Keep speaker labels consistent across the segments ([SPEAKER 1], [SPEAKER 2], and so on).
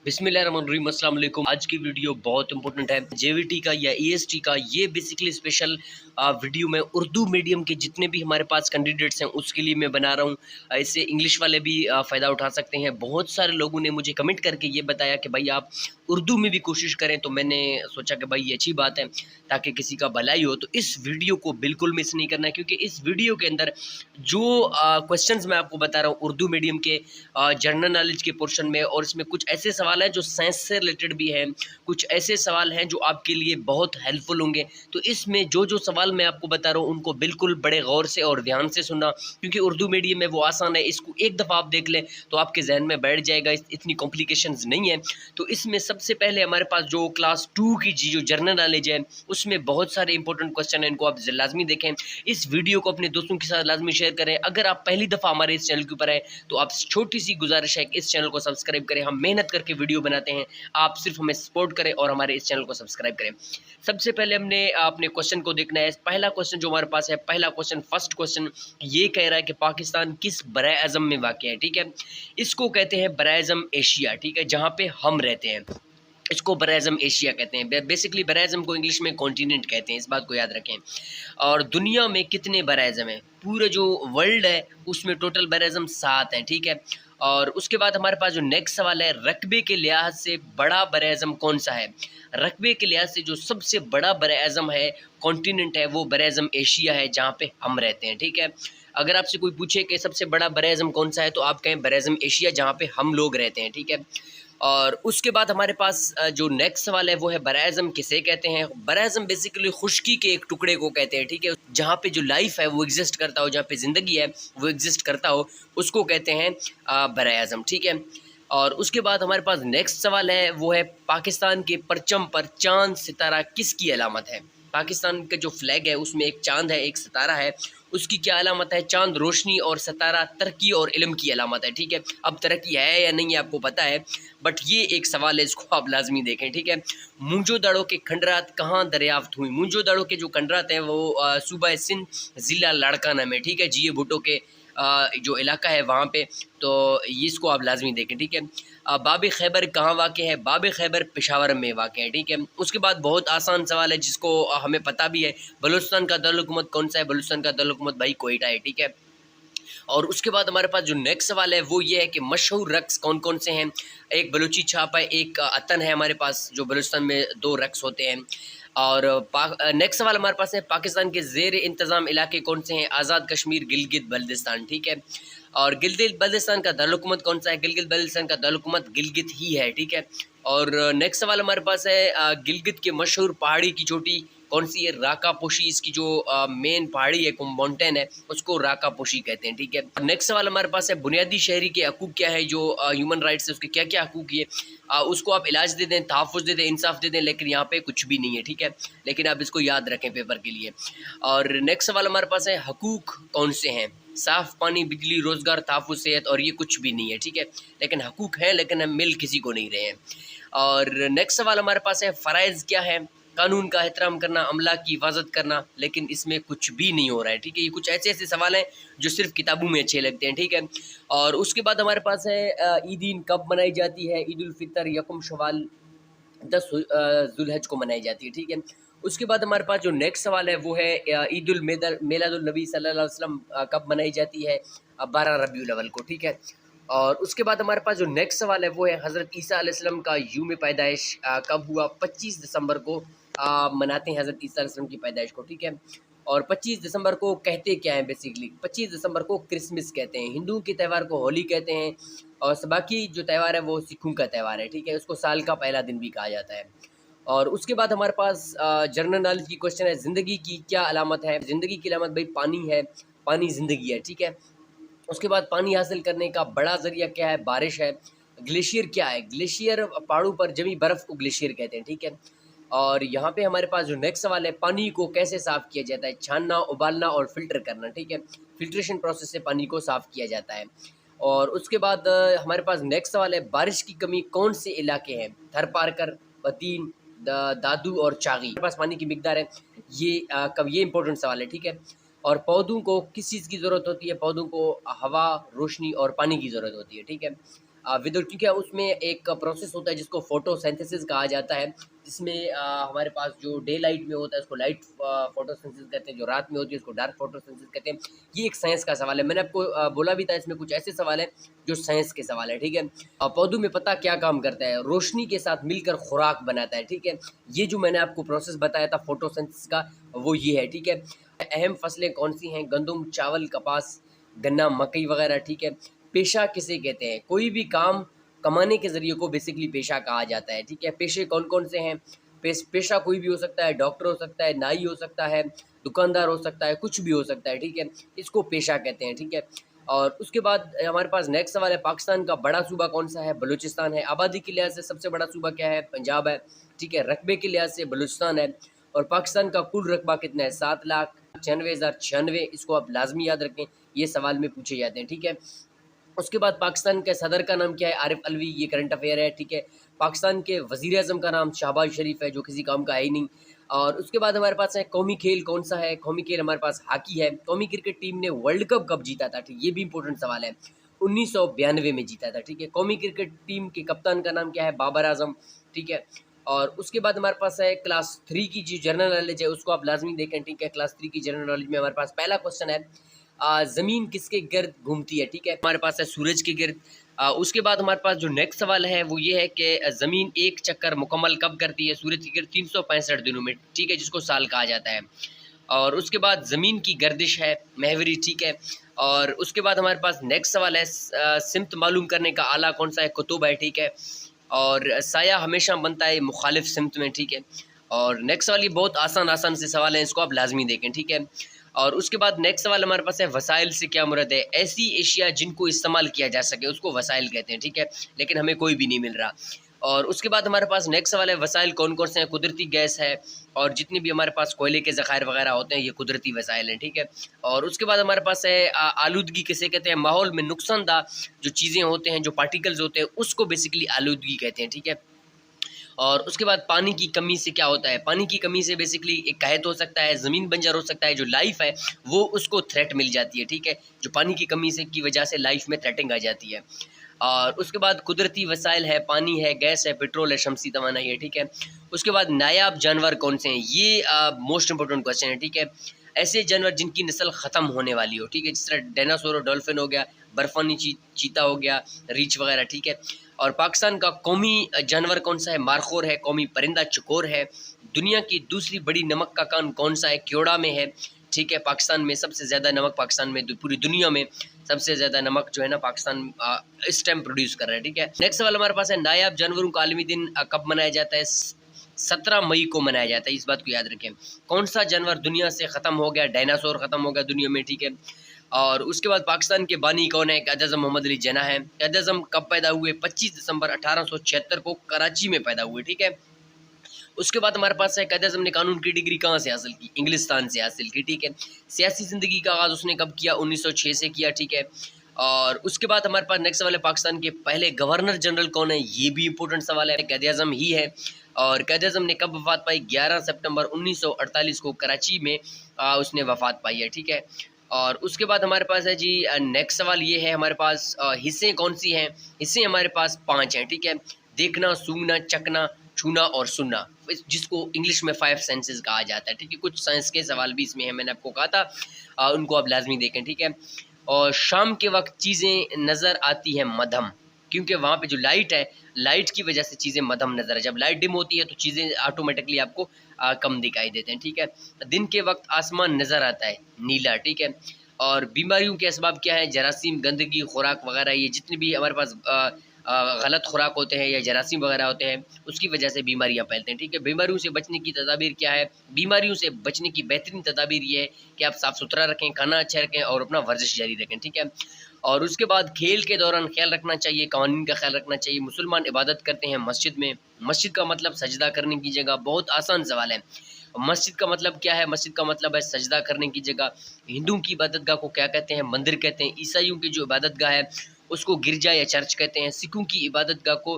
[SPEAKER 1] बिस्मिल्लाहिर्रहमानिर्रहीम, अस्सलाम वालेकुम। आज की वीडियो बहुत इंपॉर्टेंट है। जेवीटी का या ईएसटी का ये बेसिकली स्पेशल वीडियो में उर्दू मीडियम के जितने भी हमारे पास कैंडिडेट्स हैं उसके लिए मैं बना रहा हूँ। इससे इंग्लिश वाले भी फ़ायदा उठा सकते हैं। बहुत सारे लोगों ने मुझे कमेंट करके ये बताया कि भाई आप उर्दू में भी कोशिश करें, तो मैंने सोचा कि भाई ये अच्छी बात है ताकि किसी का भलाई हो। तो इस वीडियो को बिल्कुल मिस नहीं करना है, क्योंकि इस वीडियो के अंदर जो क्वेश्चंस मैं आपको बता रहा हूँ उर्दू मीडियम के जनरल नॉलेज के पोर्शन में, और इसमें कुछ ऐसे सवाल हैं जो साइंस से रिलेटेड भी हैं, कुछ ऐसे सवाल हैं जो आपके लिए बहुत हेल्पफुल होंगे। तो इसमें जो जो सवाल मैं आपको बता रहा हूँ उनको बिल्कुल बड़े गौर से और ध्यान से सुनना, क्योंकि उर्दू मीडियम में वो आसान है। इसको एक दफ़ा आप देख लें तो आपके जहन में बैठ जाएगा, इतनी कॉम्प्लिकेशंस नहीं है। तो इसमें सबसे पहले हमारे पास जो क्लास 2 की जो जनरल नॉलेज है उसमें बहुत सारे इंपॉर्टेंट क्वेश्चन हैं, इनको आप लाजमी देखें। इस वीडियो को अपने दोस्तों के साथ लाजमी शेयर करें। अगर आप पहली दफ़ा हमारे इस चैनल के ऊपर आए तो आप छोटी सी गुजारिश है कि इस चैनल को सब्सक्राइब करें। हम मेहनत करके वीडियो बनाते हैं, आप सिर्फ हमें सपोर्ट करें और हमारे इस चैनल को सब्सक्राइब करें। सबसे पहले हमने अपने क्वेश्चन को देखना है। पहला क्वेश्चन जो हमारे पास है, पहला क्वेश्चन, फर्स्ट क्वेश्चन ये कह रहा है कि पाकिस्तान किस बराए-आज़म में वाक़ है। ठीक है, इसको कहते हैं बराए-आज़म एशिया। ठीक है, जहाँ पे हम रहते हैं इसको बराए-आज़म एशिया कहते हैं। बेसिकली बराए-आज़म को इंग्लिश में कॉन्टिनेंट कहते हैं, इस बात को याद रखें। और दुनिया में कितने बराए-आज़म हैं? पूरे जो वर्ल्ड है उसमें टोटल बराए-आज़म 7 हैं। ठीक है, और उसके बाद हमारे पास जो नेक्स्ट सवाल है, रकबे के लिहाज से बड़ा बराए-आज़म कौन सा है? रकबे के लिहाज से जो सबसे बड़ा बराए-आज़म है, कॉन्टिनेंट है, वो बराए-आज़म एशिया है, जहाँ पे हम रहते हैं। ठीक है, अगर आपसे कोई पूछे कि सबसे बड़ा बराए-आज़म कौन सा है, तो आप कहें बराए-आज़म एशिया, जहाँ पे हम लोग रहते हैं। ठीक है, और उसके बाद हमारे पास जो नेक्स्ट सवाल है वो है बराए-आज़म किसे कहते हैं? बराए-आज़म बेसिकली खुश्की के एक टुकड़े को कहते हैं। ठीक है, जहाँ पे जो लाइफ है वो एग्जिस्ट करता हो, जहाँ पे ज़िंदगी है वो एग्जिस्ट करता हो, उसको कहते हैं बराए-आज़म। ठीक है, और उसके बाद हमारे पास नेक्स्ट सवाल है, वो है पाकिस्तान के परचम पर चाँद सितारा किसकी अलामत है? पाकिस्तान का जो फ्लैग है उसमें एक चाँद है, एक सितारा है, उसकी क्या अलामत है? चाँद रोशनी और सितारा तरक्की और इल्म की अलामत है। ठीक है, अब तरक्की है या नहीं है आपको पता है, बट ये एक सवाल है, इसको आप लाजमी देखें। ठीक है, मूंजो-दड़ो के खंडरात कहाँ दरियाफ्त हुई? मूंजो-दड़ो के जो खंडरात हैं वो सूबा सिंध, ज़िला लाड़काना में। ठीक है, जी, ये भुट्टो के जो इलाका है वहाँ पे, तो इसको आप लाजमी देखें। ठीक है, बाब खैबर कहाँ वाक़े है? बाब खैबर पेशावर में वाक़ है। ठीक है, उसके बाद बहुत आसान सवाल है जिसको हमें पता भी है, बलूचिस्तान का दारुल-हुकूमत कौन सा है? बलूचिस्तान का दारुल-हुकूमत भाई कोयटा है। ठीक है, और उसके बाद हमारे पास जो नेक्स्ट सवाल है वो ये है कि मशहूर रक़्स कौन-कौन से हैं? एक बलूची छाप है, एक अतन है हमारे पास, जो बलूचिस्तान में 2 रक़्स होते हैं। और नेक्स्ट सवाल हमारे पास है, पाकिस्तान के ज़ेर इंतज़ाम इलाके कौन से हैं? आज़ाद कश्मीर, गिलगित बल्तिस्तान। ठीक है, और गिलगित बल्तिस्तान का दारुल-हुकूमत कौन सा है? गिलगित बल्तिस्तान का दारुल-हुकूमत गिलगित ही है। ठीक है, और नेक्स्ट सवाल हमारे पास है, गिलगित की मशहूर पहाड़ी की चोटी कौन सी है? राकापोशी, इसकी जो मेन पहाड़ी है, माउंटेन है, उसको राकापोशी कहते हैं। ठीक है, नेक्स्ट सवाल हमारे पास है, बुनियादी शहरी के हकूक़ क्या है? जो ह्यूमन राइट्स है उसके क्या क्या हकूक़ है? उसको आप इलाज दे दें, तहफ़्फ़ुज़ दे दें, इंसाफ दे दें, लेकिन यहाँ पे कुछ भी नहीं है। ठीक है, लेकिन आप इसको याद रखें पेपर के लिए। और नेक्स्ट सवाल हमारे पास है, हकूक़ कौन से हैं? साफ़ पानी, बिजली, रोज़गार, तहफ़्फ़ुज़, सेहत, और ये कुछ भी नहीं है। ठीक है, लेकिन हकूक़ हैं, लेकिन हम मिल किसी को नहीं रहे हैं। और नेक्स्ट सवाल हमारे पास है, फ़राइज़ क्या है? कानून का एहतराम करना, अमला की हिफाजत करना, लेकिन इसमें कुछ भी नहीं हो रहा है। ठीक है, ये कुछ ऐसे-ऐसे सवाल हैं जो सिर्फ़ किताबों में अच्छे लगते हैं। ठीक है, और उसके बाद हमारे पास है, ईद कब मनाई जाती है? ईद उल फ़ितर यकम शव्वाल 10 ज़ुल्हज को मनाई जाती है। ठीक है, उसके बाद हमारे पास जो नेक्स्ट सवाल है वो है, ईद उल मिलादुल नबी सल्लल्लाहु अलैहि वसल्लम कब मनाई जाती है? 12 रबीउल अव्वल को। ठीक है, और उसके बाद हमारे पास जो नेक्स्ट सवाल है वो है, हज़रत ईसा अलैहिस्सलाम का यौम पैदाइश कब हुआ? 25 दिसंबर को मनाते हैं हज़रत ईसा अलैहिस्सलाम की पैदाइश को। ठीक है, और 25 दिसंबर को कहते क्या हैं? बेसिकली 25 दिसंबर को क्रिसमस कहते हैं, हिंदुओं के त्यौहार को होली कहते हैं, और बाकी जो त्यौहार है वो सिखों का त्यौहार है। ठीक है, उसको साल का पहला दिन भी कहा जाता है। और उसके बाद हमारे पास जनरल नॉलेज की क्वेश्चन है, ज़िंदगी की क्या अलामत है? ज़िंदगी की अलामत भाई पानी है, पानी ज़िंदगी है। ठीक है, उसके बाद पानी हासिल करने का बड़ा ज़रिया क्या है? बारिश है। ग्लेशियर क्या है? ग्लेशियर पहाड़ों पर जमी बर्फ़ को ग्लेशियर कहते हैं। ठीक है, और यहाँ पे हमारे पास जो नेक्स्ट सवाल है, पानी को कैसे साफ़ किया जाता है? छानना, उबालना और फ़िल्टर करना। ठीक है, फ़िल्ट्रेशन प्रोसेस से पानी को साफ़ किया जाता है। और उसके बाद हमारे पास नेक्स्ट सवाल है, बारिश की कमी कौन से इलाके हैं? थरपारकर, बतीन, दादू और चागी। हमारे पास पानी की मिकदार है, ये कब, ये इंपॉर्टेंट सवाल है। ठीक है, और पौधों को किस चीज़ की ज़रूरत होती है? पौधों को हवा, रोशनी और पानी की ज़रूरत होती है। ठीक है, विदाउट, क्योंकि उसमें एक प्रोसेस होता है जिसको फोटोसिंथेसिस कहा जाता है, जिसमें हमारे पास जो डे लाइट में होता है उसको लाइट फोटोसिंथेसिस कहते हैं, जो रात में होती है उसको डार्क फोटोसिंथेसिस कहते हैं। ये एक साइंस का सवाल है, मैंने आपको बोला भी था इसमें कुछ ऐसे सवाल है जो साइंस के सवाल है, ठीक है। पौधों में पता क्या काम करता है, रोशनी के साथ मिलकर खुराक बनाता है, ठीक है। ये जो मैंने आपको प्रोसेस बताया था फोटोसिंथेसिस का, वो ये है, ठीक है। अहम फसलें कौन सी हैं, गंदम, चावल, कपास, गन्ना, मकई वगैरह, ठीक है। पेशा किसे कहते हैं, कोई भी काम कमाने के ज़रिए को बेसिकली पेशा कहा जाता है, ठीक है। पेशे कौन कौन से हैं, पेशा कोई भी हो सकता है, डॉक्टर हो सकता है, नाई हो सकता है, दुकानदार हो सकता है, कुछ भी हो सकता है, ठीक है। इसको पेशा कहते हैं, ठीक है। और उसके बाद हमारे पास नेक्स्ट सवाल है, पाकिस्तान का बड़ा सूबा कौन सा है, बलूचिस्तान है। आबादी के लिहाज से सबसे बड़ा सूबा क्या है, पंजाब है, ठीक है। रकबे के लिहाज से बलूचिस्तान है। और पाकिस्तान का कुल रकबा कितना है, 7,96,096। इसको आप लाजमी याद रखें, ये सवाल में पूछे जाते हैं, ठीक है। उसके बाद पाकिस्तान के सदर का नाम क्या है, आरिफ अलवी, ये करंट अफेयर है, ठीक है। पाकिस्तान के वज़ीर आज़म का नाम शहबाज शरीफ है, जो किसी काम का है ही नहीं। और उसके बाद हमारे पास है कौमी खेल कौन सा है, कौमी खेल हमारे पास हॉकी है। कौमी क्रिकेट टीम ने वर्ल्ड कप कब जीता था, ठीक, ये भी इंपॉर्टेंट सवाल है। 1992 में जीता था, ठीक है। कौमी क्रिकेट टीम के कप्तान का नाम क्या है, बाबर आजम, ठीक है। और उसके बाद हमारे पास है क्लास 3 की जो जनरल नॉलेज है उसको आप लाजमी देखें, ठीक है। क्लास 3 की जनरल नॉलेज में हमारे पास पहला क्वेश्चन है, ज़मीन किसके गिर्द घूमती है, ठीक है। हमारे पास है सूरज के गिर्द। उसके बाद हमारे पास जो नेक्स्ट सवाल है वो ये है कि ज़मीन एक चक्कर मुकम्मल कब करती है, सूरज के गिर्द 365 दिनों में, ठीक है, जिसको साल कहा जाता है। और उसके बाद ज़मीन की गर्दिश है महवरी, ठीक है। और उसके बाद हमारे पास नेक्स्ट सवाल है, सिमत मालूम करने का आला कौन सा है, कुतुब है, ठीक है। और साया हमेशा बनता है मुखालिफ सिमत में, ठीक है। और नेक्स्ट सवाल, ये बहुत आसान आसान से सवाल हैं, इसको आप लाजमी देखें, ठीक है। और उसके बाद नेक्स्ट सवाल हमारे पास है, वसाइल से क्या मुराद है, ऐसी एशिया जिनको इस्तेमाल किया जा सके उसको वसाइल कहते हैं, ठीक है, लेकिन हमें कोई भी नहीं मिल रहा। और उसके बाद हमारे पास नेक्स्ट सवाल है, वसाइल कौन कौन से हैं, कुदरती गैस है, और जितने भी हमारे पास कोयले के ज़खायर वगैरह होते हैं ये कुदरती वसाइल हैं, ठीक है। और उसके बाद हमारे पास है, आलूदगी किसे कहते हैं, माहौल में नुकसानदा जो चीज़ें होते हैं, जो पार्टिकल्स होते हैं, उसको बेसिकली आलूदगी कहते हैं, ठीक है। और उसके बाद पानी की कमी से क्या होता है, पानी की कमी से बेसिकली एक कहत हो सकता है, ज़मीन बंजर हो सकता है, जो लाइफ है वो उसको थ्रेट मिल जाती है, ठीक है। जो पानी की कमी से की वजह से लाइफ में थ्रेटिंग आ जाती है। और उसके बाद कुदरती वसाइल है, पानी है, गैस है, पेट्रोल है, शमसी तवानाई है, ठीक है। उसके बाद नायाब जानवर कौन से हैं, ये मोस्ट इंपॉर्टेंट क्वेश्चन है, ठीक है। ऐसे जानवर जिनकी नस्ल ख़त्म होने वाली हो, ठीक है, जिस तरह डायनासोर और डॉल्फिन हो गया, बर्फानी चीता हो गया, रीछ वगैरह, ठीक है। और पाकिस्तान का कौमी जानवर कौन सा है, मारखोर है, कौमी परिंदा चकोर है। दुनिया की दूसरी बड़ी नमक का कान कौन सा है, क्योड़ा में है, ठीक है। पाकिस्तान में सबसे ज़्यादा नमक, पाकिस्तान में पूरी दुनिया में सबसे ज़्यादा नमक जो है ना पाकिस्तान इस टाइम प्रोड्यूस कर रहा है, ठीक है। नेक्स्ट सवाल हमारे पास है, नायाब जानवरों का आलमी दिन कब मनाया जाता है, 17 मई को मनाया जाता है, इस बात को याद रखें। कौन सा जानवर दुनिया से ख़त्म हो गया, डायनासोर ख़त्म हो गया दुनिया में, ठीक है। और उसके बाद पाकिस्तान के बानी कौन है, क़ायद-ए-आज़म मोहम्मद अली जिन्ना है। क़ायद-ए-आज़म कब पैदा हुए, 25 दिसंबर 1876 को कराची में पैदा हुए, ठीक है। उसके बाद हमारे पास है, क़ायद-ए-आज़म ने कानून की डिग्री कहाँ से हासिल की, इंग्लिस्तान से हासिल की, ठीक है। सियासी ज़िंदगी का आगाज़ उसने कब किया, 1906 से किया, ठीक है। और उसके बाद हमारे पास नेक्स्ट सवाल है, पाकिस्तान के पहले गवर्नर जनरल कौन है, ये भी इंपॉर्टेंट सवाल है, क़ायद-ए-आज़म ही है। और क़ायद-ए-आज़म ने कब वफ़ात पाई, 11 सितंबर 1948 को कराची में उसने वफ़ात पाई है, ठीक है। और उसके बाद हमारे पास है जी, नेक्स्ट सवाल ये है हमारे पास, हिस्से कौन सी हैं, हिस्से हमारे पास 5 हैं, ठीक है। देखना, सूंघना, चखना, छूना और सुनना, जिसको इंग्लिश में 5 सेंसेस कहा जाता है, ठीक है। कुछ साइंस के सवाल भी इसमें है, मैंने आपको कहा था, उनको आप लाजमी देखें, ठीक है। और शाम के वक्त चीज़ें नज़र आती हैं मध्यम, क्योंकि वहाँ पे जो लाइट है, लाइट की वजह से चीज़ें मध्यम नज़र है। जब लाइट डिम होती है तो चीज़ें ऑटोमेटिकली आपको कम दिखाई देते हैं, ठीक है। दिन के वक्त आसमान नज़र आता है नीला, ठीक है। और बीमारियों के असबाब क्या है, जरासीम, गंदगी, खुराक वगैरह, ये जितने भी हमारे पास गलत खुराक होते हैं या जरासीम वगैरह होते हैं, उसकी वजह से बीमारियां फैलते हैं, ठीक है। बीमारियों से बचने की तदाबीर क्या है, बीमारियों से बचने की बेहतरीन तदाबीर ये है कि आप साफ़ सुथरा रखें, खाना अच्छा रखें और अपना वर्जिश जारी रखें, ठीक है। और उसके बाद खेल के दौरान ख्याल रखना चाहिए, कवानीन का ख्याल रखना चाहिए। मुसलमान इबादत करते हैं मस्जिद में, मस्जिद का मतलब सजदा करने की जगह, बहुत आसान सवाल है। मस्जिद का मतलब क्या है, मस्जिद का मतलब है सजदा करने की जगह। हिंदुओं की इबादतगाह को क्या कहते हैं, मंदिर कहते हैं। ईसाइयों की जो इबादतगाह है उसको गिरजा या चर्च कहते हैं। सिखों की इबादतगाह को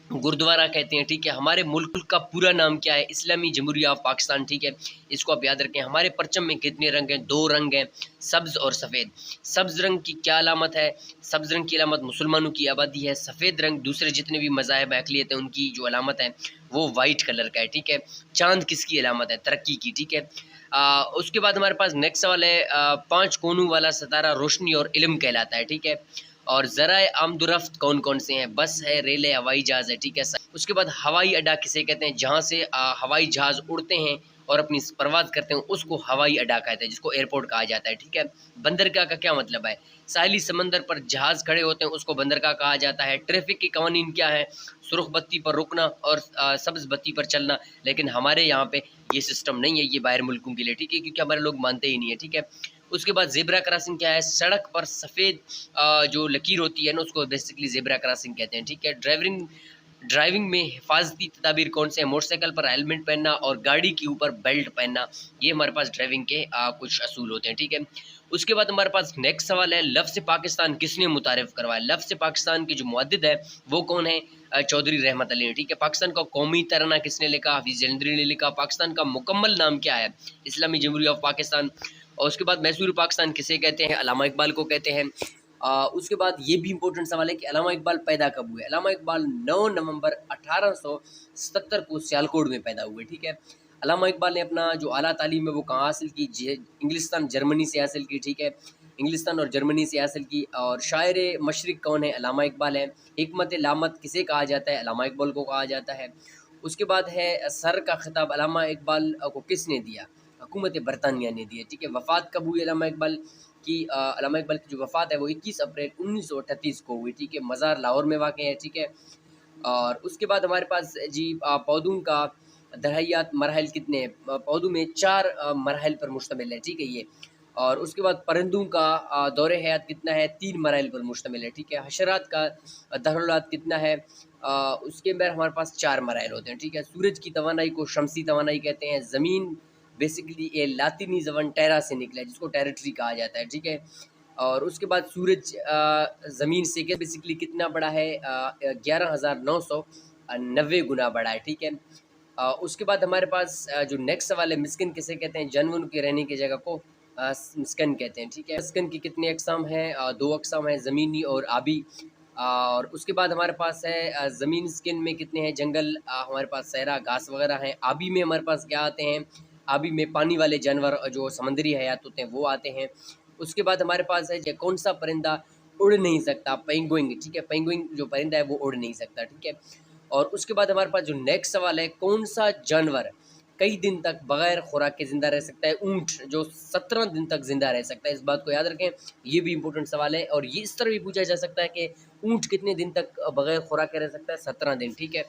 [SPEAKER 1] गुरुद्वारा कहते हैं, ठीक है। हमारे मुल्क का पूरा नाम क्या है? इस्लामी जमहूरिया ऑफ पाकिस्तान, ठीक है। इसको आप याद रखें। हमारे परचम में कितने रंग हैं? 2 रंग हैं, सब्ज़ और सफ़ेद। सब्ज़ रंग की क्या अलामत है? सब्ज़ रंग की अलामत मुसलमानों की आबादी है। सफ़ेद रंग दूसरे जितने भी मज़ाहब अक़लियत हैं उनकी जो अलामत है वो वाइट कलर का है, ठीक है। चाँद किसकी अलामत है? तरक्की की, ठीक है। उसके बाद हमारे पास नेक्स्ट सवाल है, 5 कोनों वाला सितारा रोशनी और इल्म कहलाता है, ठीक है। और ज़राए आमदोरफ़्त कौन-कौन से हैं? बस है, रेल है, हवाई जहाज़ है, ठीक है। उसके बाद हवाई अड्डा किसे कहते हैं? जहाँ से हवाई जहाज़ उड़ते हैं और अपनी परवाज़ करते हैं, उसको हवाई अड्डा कहते हैं, जिसको एयरपोर्ट कहा जाता है, ठीक है। बंदरगाह का क्या मतलब है? साहिली समंदर पर जहाज़ खड़े होते हैं, उसको बंदरगाह कहा जाता है। ट्रैफ़िक के कवानीन क्या है? सुर्ख़ बत्ती पर रुकना और सब्ज़ बत्ती पर चलना। लेकिन हमारे यहाँ पे ये सिस्टम नहीं है, ये बाहर मुल्कों के लिए, ठीक है, क्योंकि हमारे लोग मानते ही नहीं है, ठीक है। उसके बाद ज़ेब्रा क्रॉसिंग क्या है? सड़क पर सफ़ेद जो लकीर होती है ना, उसको बेसिकली ज़ेब्रा क्रॉसिंग कहते हैं, ठीक है। ड्राइविंग ड्राइविंग में हिफाजती तदाबीर कौन से हैं? मोटरसाइकिल पर हेलमेट पहनना और गाड़ी के ऊपर बेल्ट पहनना, ये हमारे पास ड्राइविंग के कुछ असूल होते हैं, ठीक है। उसके बाद हमारे पास नेक्स्ट सवाल है, लफ्ज़ पाकिस्तान किसने मुतारिफ़ करवाया? लफ्ज़ पाकिस्तान के जो मुअद्दिद है वो कौन है? चौधरी रहमत अली ने, ठीक है। पाकिस्तान का कौमी तराना किसने लिखा? हाफिज़ जलंधरी ने लिखा। पाकिस्तान का मुकम्मल नाम क्या है? इस्लामी जमहूरिया ऑफ पाकिस्तान। और उसके बाद मैसूर पाकिस्तान किसे कहते हैं? अल्लामा इकबाल को कहते हैं। उसके बाद ये भी इम्पोर्टेंट सवाल है कि अल्लामा इकबाल पैदा कब हुए? अल्लामा इकबाल 9 नवंबर 1877 को सियालकोट में पैदा हुए, ठीक है। अल्लामा इकबाल ने अपना जो आला तालीम है वो कहाँ हासिल की? इंग्लिस्तान जर्मनी से हासिल की, ठीक है। इंग्लिस्तान और जर्मनी से हासिल की। और शायर मशरिक़ कौन है? अल्लामा इकबाल है। हिकमत लामत किसे कहा जाता है? अल्लामा इकबाल को कहा जाता है। उसके बाद है, सर का खिताब अल्लामा इकबाल को किसने दिया? हुकूमत बरतानिया ने दिया, ठीक है। वफ़ात कब हुई अल्लामा इकबाल की? अल्लामा इकबाल की जो वफ़ात है वो 21 अप्रैल 1938 को हुई, ठीक है। मज़ार लाहौर में वाक़ है, ठीक है। और उसके बाद हमारे पास जी पौधों का दरहयात मराहिल कितने हैं? पौधों में 4 मराहिल पर मुश्तमिल है, ठीक है ये। और उसके बाद परिंदों का दौरे हयात कितना है? 3 मराहिल पर मुश्तमिल है, ठीक है। हशरात का दहरुलात कितना है? उसके अंदर हमारे पास 4 मराहिल होते हैं, ठीक है। सूरज की तवानाई को शमसी तवानाई कहते हैं। ज़मीन बेसिकली ये लातिनी ज़बान टेरा से निकला है, जिसको टेरिटरी कहा जाता है, ठीक है। और उसके बाद सूरज ज़मीन से बेसिकली कितना बड़ा है? 11,990 गुना बड़ा है, ठीक है। उसके बाद हमारे पास जो नेक्स्ट सवाल है, मिस्किन किसे कहते हैं? जानवरों के रहने की जगह को मिस्कन कहते हैं, ठीक है। मिस्कन की कितनी अक़साम हैं? 2 अक़साम हैं, ज़मीनी और आबी। और उसके बाद हमारे पास है, ज़मीन स्किन में कितने हैं? जंगल, हमारे पास सहरा घास वगैरह हैं। आबी में हमारे पास क्या आते हैं? आबी में पानी वाले जानवर जो समुद्री हयात होते हैं वो आते हैं। उसके बाद हमारे पास है, कौन सा परिंदा उड़ नहीं सकता? पेंगुइन, ठीक है। पेंगुइन जो परिंदा है वो उड़ नहीं सकता, ठीक है। और उसके बाद हमारे पास जो नेक्स्ट सवाल है, कौन सा जानवर कई दिन तक बगैर खुराक के ज़िंदा रह सकता है? ऊँट जो 17 दिन तक ज़िंदा रह सकता है, इस बात को याद रखें। ये भी इम्पोर्टेंट सवाल है। और ये इस तरह भी पूछा जा सकता है कि ऊँट कितने दिन तक बगैर खुराक के रह सकता है? 17 दिन, ठीक है।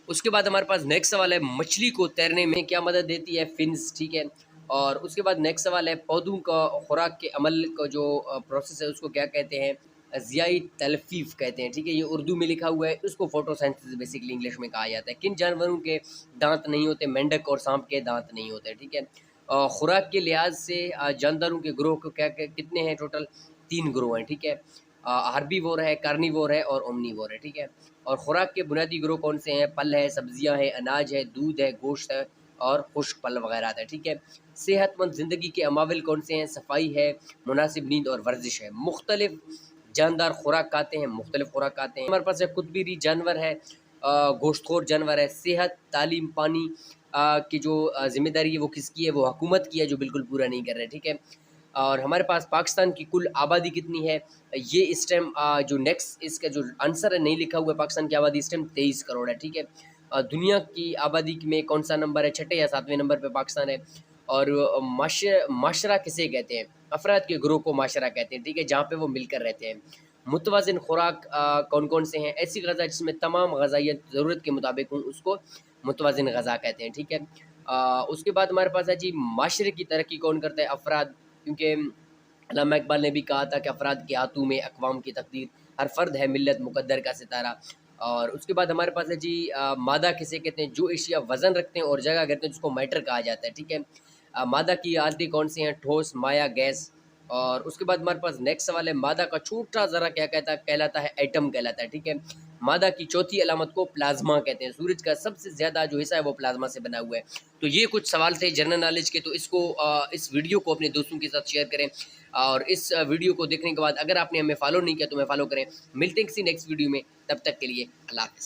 [SPEAKER 1] उसके बाद हमारे पास नेक्स्ट सवाल है, मछली को तैरने में क्या मदद देती है? फिन्स, ठीक है। और उसके बाद नेक्स्ट सवाल है, पौधों का खुराक के अमल का जो प्रोसेस है उसको क्या कहते हैं? ज़ियाई तलफ़ीफ़ कहते हैं, ठीक है। ये उर्दू में लिखा हुआ है, उसको फोटोसिंथेसिस बेसिकली इंग्लिश में कहा जाता है। किन जानवरों के दांत नहीं होते? मेंढक और सांप के दांत नहीं होते, ठीक है। खुराक के लिहाज से जानदारों के ग्रोह को क्या कितने हैं टोटल? 3 ग्रोह हैं, ठीक है। हर्बीवोर है, कार्निवोर है और ओमनीवोर है, ठीक है। और खुराक के बुनियादी ग्रोह कौन से हैं? फल है, सब्जियां हैं, अनाज है, दूध है, गोश्त है और खुश्क फल वगैरह है, ठीक है। सेहतमंद ज़िंदगी के अमाविल कौन से हैं? सफाई है, मुनासिब नींद और वर्जिश है। मुख्तलिफ जानदार खुराक खाते हैं, मुख्तलिफ खुराक खाते हैं। हमारे पास एक कुतबीरी जानवर है, गोश्तखोर जानवर है। सेहत, तालीम, पानी की जो ज़िम्मेदारी है वो किसकी है? वो हुकूमत की है, जो बिल्कुल पूरा नहीं कर रहे, ठीक है। और हमारे पास पाकिस्तान की कुल आबादी कितनी है? ये इस टाइम जो नेक्स्ट इसका जो आंसर है नहीं लिखा हुआ है, पाकिस्तान की आबादी इस टाइम 23 करोड़ है, ठीक है। दुनिया की आबादी में कौन सा नंबर है? 6ठे या 7वें नंबर पे पाकिस्तान है। और माशरा किसे कहते हैं? अफराद के ग्रोह को माशरा कहते हैं, ठीक है, जहाँ पे वो मिलकर रहते हैं। मुतवाज़िन खुराक कौन कौन से हैं? ऐसी ग़ज़ा जिसमें तमाम ग़ज़ाइयत ज़रूरत के मुताबिक हों, उसको मुतवाज़िन ग़ज़ा कहते हैं, ठीक है। उसके बाद हमारे पास है जी, माशरे की तरक्की कौन करता है? अफराद, क्योंकि अल्लामा इकबाल ने भी कहा था कि अफराद के हाथों में अक़वाम की तकदीर, हर फ़र्द है मिल्लत मुक़द्दर का सितारा। और उसके बाद हमारे पास है जी, मादा किसे कहते हैं? जो एशिया वज़न रखते हैं और जगह कहते हैं, जिसको मैटर कहा जाता है, ठीक है। मादा की हालतें कौन सी हैं? ठोस, माया, गैस। और उसके बाद हमारे पास नेक्स्ट सवाल है, मादा का छोटा ज़रा क्या कहलाता है? एटम कहलाता है, ठीक है। मादा की चौथी अलामत को प्लाज्मा कहते हैं। सूरज का सबसे ज़्यादा जो हिस्सा है वो प्लाज्मा से बना हुआ है। तो ये कुछ सवाल थे जनरल नॉलेज के, तो इस वीडियो को अपने दोस्तों के साथ शेयर करें और इस वीडियो को देखने के बाद अगर आपने हमें फॉलो नहीं किया तो हमें फॉलो करें। मिलते हैं किसी नेक्स्ट वीडियो में, तब तक के लिए अल्लाह हाफ़िज़।